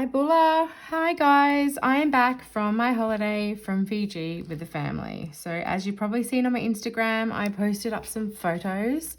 Hi Bula. Hi guys. I am back from my holiday from Fiji with the family. So as you've probably seen on my Instagram, I posted up some photos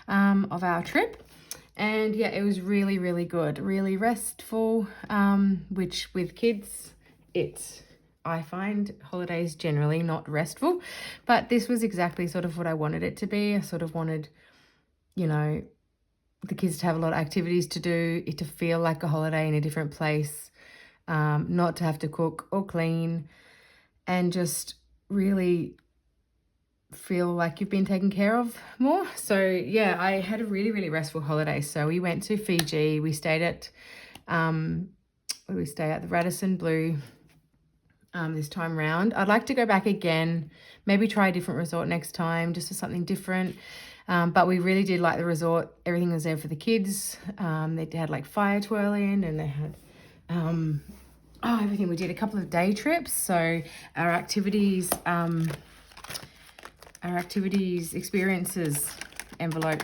of our trip. And yeah, it was really, really good. Really restful, which with kids, I find holidays generally not restful. But this was exactly sort of what I wanted it to be. I sort of wanted, you know, the kids to have a lot of activities to do, it to feel like a holiday in a different place, not to have to cook or clean, and just really feel like you've been taken care of more. So yeah, I had a really, really restful holiday. So we went to Fiji. We stayed at where we stay at the Radisson Blue this time round. I'd like to go back again, maybe try a different resort next time, just for something different. But we really did like the resort. Everything was there for the kids. They had like fire twirling, and they had everything. We did a couple of day trips. So our activities experiences envelope,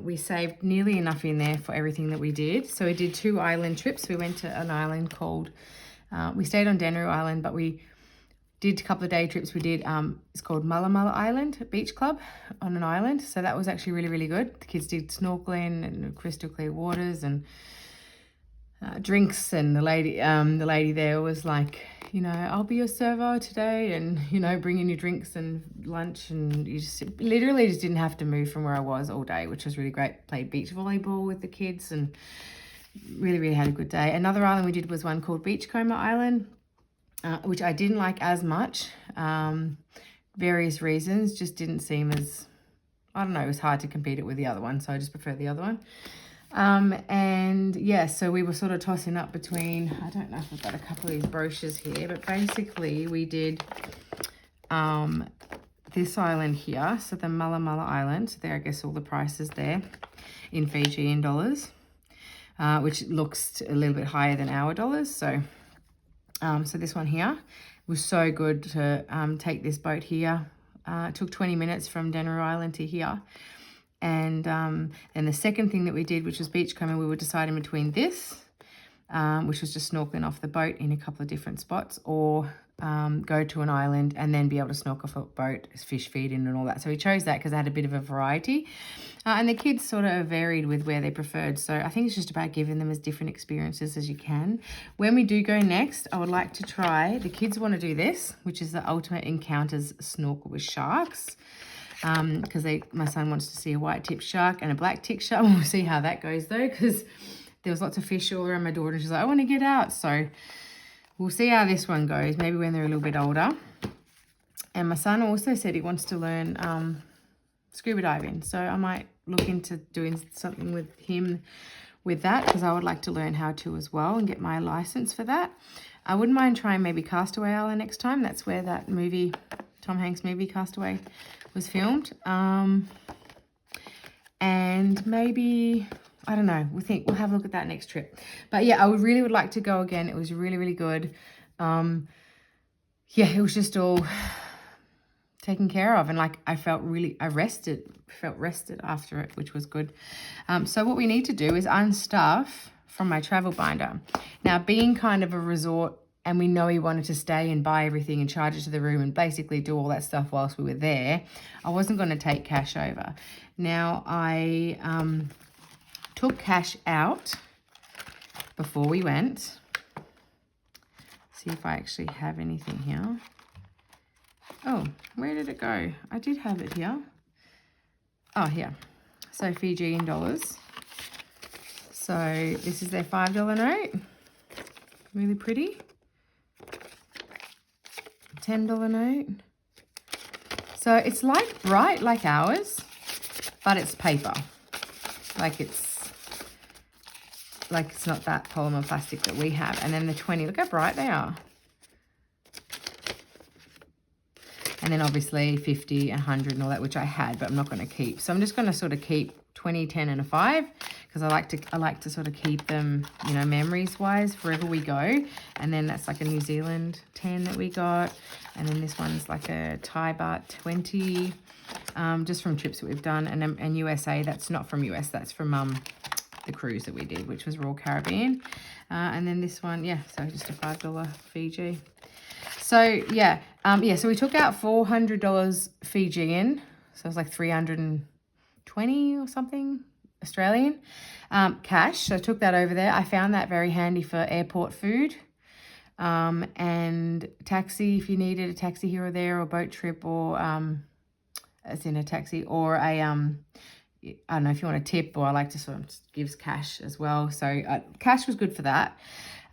we saved nearly enough in there for everything that we did. So we did 2 island trips. We went to an island called, we stayed on Denru Island, but we did a couple of day trips. We did, it's called Mulla Mulla Island Beach Club on an island. So that was actually really, really good. The kids did snorkeling and crystal clear waters and drinks. And the lady there was like, you know, I'll be your server today, and, you know, bring in your drinks and lunch. And you just literally just didn't have to move from where I was all day, which was really great. Played beach volleyball with the kids and really, really had a good day. Another island we did was one called Beachcomber Island, which I didn't like as much. Various reasons, just didn't seem as, I don't know, it was hard to compete it with the other one, so I just prefer the other one. And yeah, so we were sort of tossing up between, I don't know if I've got a couple of these brochures here, but basically we did this island here, so the Mulla Mulla Island. So there, I guess all the prices there in Fijian dollars, which looks a little bit higher than our dollars. So so this one here was so good to take this boat here. It took 20 minutes from Denver Island to here. And then the second thing that we did, which was beachcombing, we were deciding between this, which was just snorkeling off the boat in a couple of different spots, or go to an island and then be able to snorkel off a boat, fish feeding and all that. So we chose that because it had a bit of a variety. And the kids sort of varied with where they preferred. So I think it's just about giving them as different experiences as you can. When we do go next, I would like to try, the kids want to do this, which is the Ultimate Encounters Snorkel with Sharks. Because my son wants to see a white tip shark and a black tip shark. We'll see how that goes though, because there was lots of fish all around my daughter, and she's like, I want to get out. So we'll see how this one goes, maybe when they're a little bit older. And my son also said he wants to learn scuba diving. So I might look into doing something with him with that, because I would like to learn how to as well and get my license for that. I wouldn't mind trying maybe Castaway Island next time. That's where that movie, Tom Hanks movie Castaway, was filmed. And maybe, I don't know, we'll have a look at that next trip. But yeah, I really would like to go again. It was really, really good. Yeah, it was just all taken care of, and like I felt rested after it, which was good. So what we need to do is unstuff from my travel binder. Now, being kind of a resort, and we know he wanted to stay and buy everything and charge it to the room and basically do all that stuff whilst we were there, I wasn't going to take cash over. Now, I took cash out before we went. See if I actually have anything here. Oh, where did it go? I did have it here. Oh, here. So Fijian dollars. So this is their $5 note. Really pretty. $10 note. So it's like bright like ours, but it's paper. Like it's not that polymer plastic that we have. And then the 20, look how bright they are. And then obviously 50, 100 and all that, which I had, but I'm not going to keep. So I'm just going to sort of keep 20, 10 and a 5, because I like to sort of keep them, you know, memories wise wherever we go. And then that's like a New Zealand 10 that we got. And then this one's like a Thai baht 20, just from trips that we've done. And USA, that's not from US, that's from the cruise that we did, which was Royal Caribbean. And then this one, yeah, so just a $5 Fiji. So yeah, so we took out $400 Fijian, so it was like 320 or something Australian cash. So I took that over there. I found that very handy for airport food, and taxi if you needed a taxi here or there, or boat trip, or as in a taxi, or a I don't know if you want a tip, or I like to sort of gives cash as well. So cash was good for that.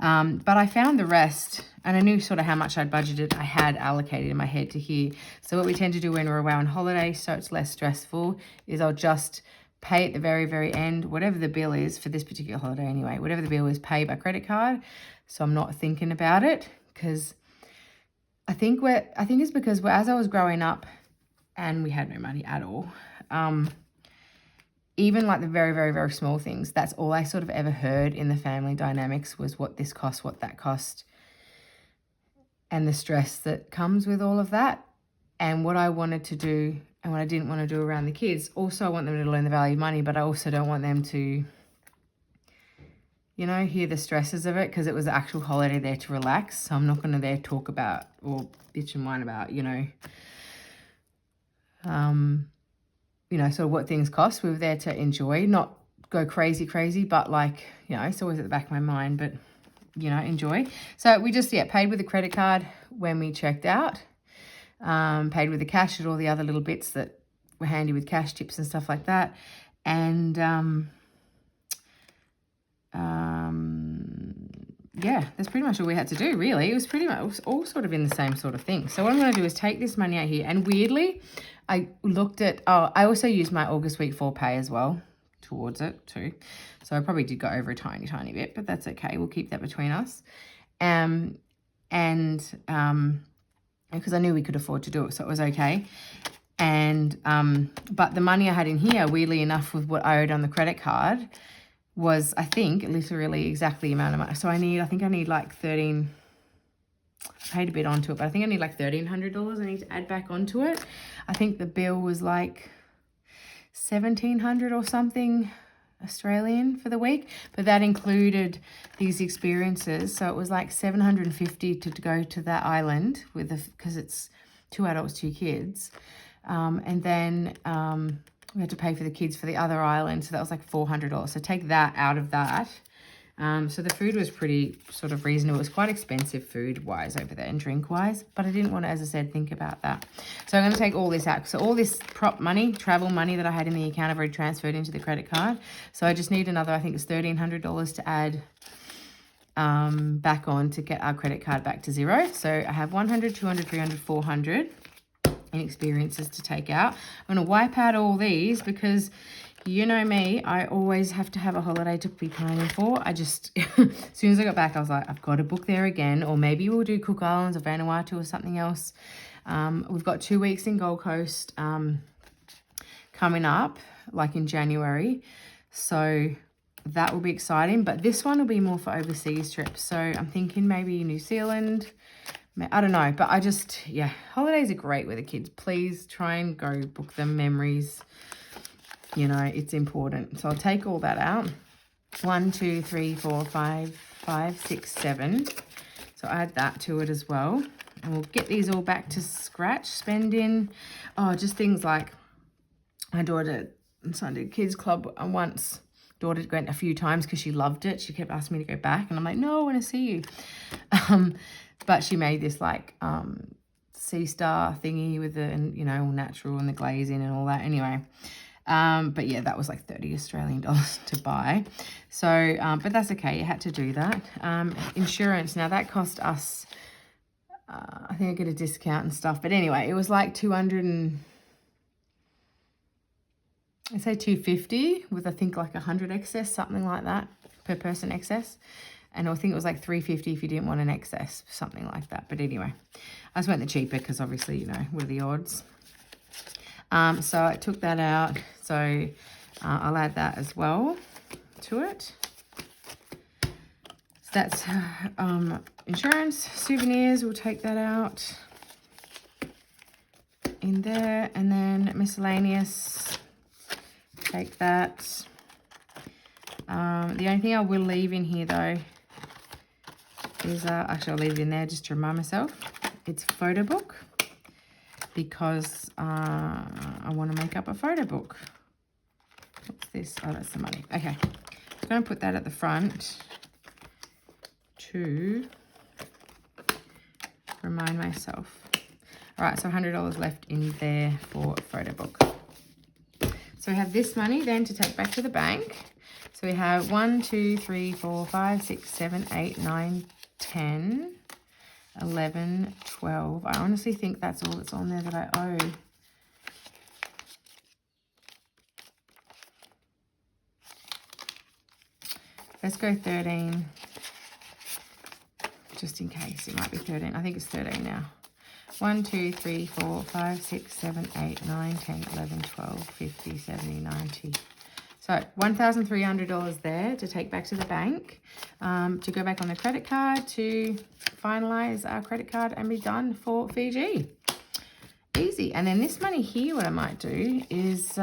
But I found the rest, and I knew sort of how much I'd budgeted. I had allocated in my head to here. So what we tend to do when we're away on holiday, so it's less stressful, is I'll just pay at the very, very end, whatever the bill is for this particular holiday anyway, whatever the bill is, pay by credit card. So I'm not thinking about it, because I think it's because as I was growing up and we had no money at all, even like the very, very, very small things, that's all I sort of ever heard in the family dynamics was what this cost, what that cost, and the stress that comes with all of that. And what I wanted to do and what I didn't want to do around the kids, also I want them to learn the value of money, but I also don't want them to, you know, hear the stresses of it, because it was the actual holiday there to relax. So I'm not going to there talk about or bitch and whine about, sort of what things cost. We were there to enjoy, not go crazy, but like, it's always at the back of my mind, but, enjoy. So we just, paid with a credit card when we checked out, paid with the cash at all the other little bits that were handy with cash tips and stuff like that. And, that's pretty much all we had to do, really. It was pretty much all sort of in the same sort of thing. So what I'm going to do is take this money out here, and weirdly, I looked at, I also used my August week 4 pay as well towards it too. So I probably did go over a tiny, tiny bit, but that's okay. We'll keep that between us. Because I knew we could afford to do it, so it was okay. And, but the money I had in here, weirdly enough, with what I owed on the credit card, was, I think, literally exactly the amount of money. So I think I need like I paid a bit onto it, but I think I need like $1,300 I need to add back onto it. I think the bill was like $1,700 or something Australian for the week, but that included these experiences. So it was like $750 to go to that island because it's 2 adults, 2 kids. And then we had to pay for the kids for the other island. So that was like $400. So take that out of that. So the food was pretty sort of reasonable. It was quite expensive food-wise over there and drink-wise, but I didn't want to, as I said, think about that. So I'm going to take all this out. So all this prop money, travel money that I had in the account, I've already transferred into the credit card. So I just need another, I think it's $1,300 to add back on to get our credit card back to zero. So I have 100, 200, 300, 400 in experiences to take out. I'm going to wipe out all these because you know me, I always have to have a holiday to be planning for. I just, as soon as I got back, I was like, I've got to book there again, or maybe we'll do Cook Islands or Vanuatu or something else. We've got 2 weeks in Gold Coast coming up, like in January. So that will be exciting, but this one will be more for overseas trips. So I'm thinking maybe New Zealand, I don't know, but I just, holidays are great with the kids. Please try and go book them. Memories, it's important. So I'll take all that out. 1, 2, 3, 4, 5, 6, 7. So add that to it as well. And we'll get these all back to scratch. Spending, just things like my daughter Sunday Kids Club once. Daughter went a few times because she loved it. She kept asking me to go back, and I'm like, no, I want to see you. But she made this like sea star thingy with the, all natural and the glazing and all that. Anyway, but yeah, that was like 30 Australian dollars to buy. So, but that's okay. You had to do that. Insurance. Now that cost us, I think I get a discount and stuff. But anyway, it was like 250 with, I think, like 100 excess, something like that, per person excess. And I think it was like 350 if you didn't want an excess, something like that. But anyway, I just went the cheaper because obviously, what are the odds? So I took that out. So I'll add that as well to it. So that's insurance, souvenirs, we'll take that out in there. And then miscellaneous, take that. The only thing I will leave in here though is, actually I'll leave it in there just to remind myself, it's photo book, because I want to make up a photo book. What's this? Oh, that's the money. Okay, I'm going to put that at the front to remind myself. All right, so $100 left in there for a photo book. So we have this money then to take back to the bank. So we have 1, 2, 3, 4, 5, 6, 7, 8, 9, 10, 11, 12. I honestly think that's all that's on there that I owe. Let's go 13, just in case. It might be 13. I think it's 13 now. 1, 2, 3, 4, 5, 6, 7, 8, 9, 10, 11, 12, 50, 70, 90. So $1,300 there to take back to the bank, to go back on the credit card, to finalize our credit card and be done for Fiji. Easy. And then this money here, what I might do is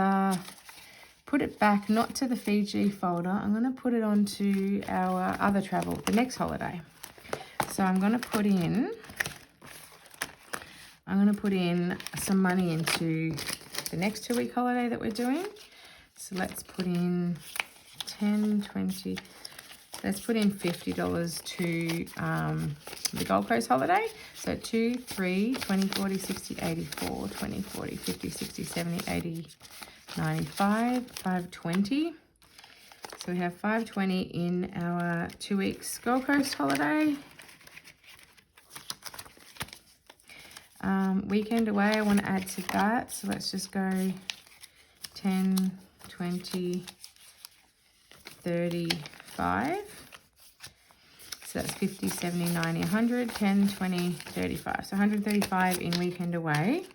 put it back, not to the Fiji folder. I'm going to put it onto our other travel, the next holiday. So I'm going to put in some money into the next 2-week holiday that we're doing. So let's put in 10, 20, let's put in $50 to the Gold Coast holiday. So 2, 3, 20, 40, 60, 84, 20, 40, 50, 60, 70, 80, 95, 520. So we have 520 in our 2 weeks Gold Coast holiday. Weekend away, I want to add to that. So let's just go 10, 20, 35. So that's 50, 70, 90, 100, 10, 20, 35. So 135 in weekend away.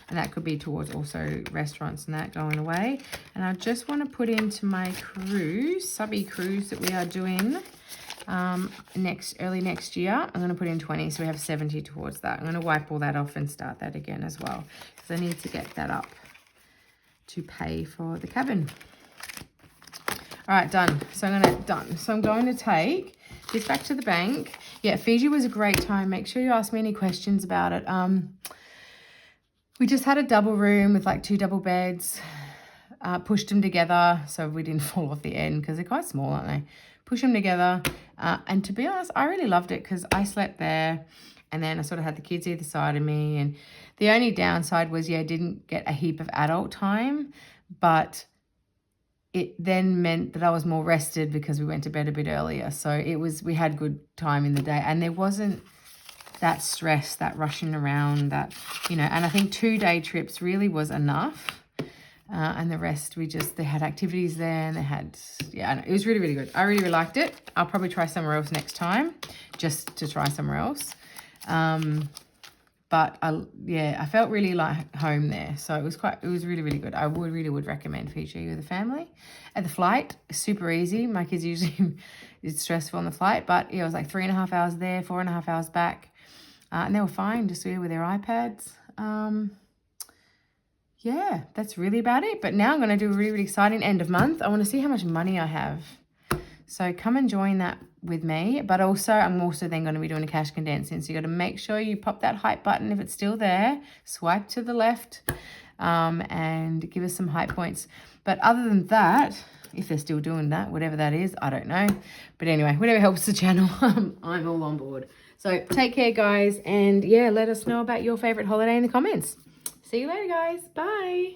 And that could be towards also restaurants and that going away. And I just want to put into my cruise, subby cruise that we are doing early next year. I'm going to put in 20, so we have 70 towards that. I'm going to wipe all that off and start that again as well, because I need to get that up to pay for the cabin. All right, done. So I'm going to take this back to the bank. Yeah, Fiji was a great time. Make sure you ask me any questions about it. We just had a double room with like 2 double beds, pushed them together so we didn't fall off the end, because they're quite small, aren't they? Push them together. And to be honest, I really loved it, because I slept there and then I sort of had the kids either side of me. And the only downside was, I didn't get a heap of adult time, but it then meant that I was more rested because we went to bed a bit earlier. So we had good time in the day, and there wasn't that stress, that rushing around, that, and I think 2-day trips really was enough. And the rest, they had activities there, and they had, it was really, really good. I really, really liked it. I'll probably try somewhere else next time, just to try somewhere else. But I felt really like home there. So it was really, really good. I really would recommend Fiji with a family. At the flight, super easy. My kids usually, it's stressful on the flight, but it was like 3.5 hours there, 4.5 hours back. And they were fine, just with their iPads. Yeah, that's really about it. But now I'm going to do a really, really exciting end of month. I want to see how much money I have. So come and join that with me. But also, I'm also then going to be doing a cash condensing. So you got to make sure you pop that hype button if it's still there. Swipe to the left and give us some hype points. But other than that, if they're still doing that, whatever that is, I don't know. But anyway, whatever helps the channel, I'm all on board. So take care, guys. And yeah, let us know about your favorite holiday in the comments. See you later, guys. Bye.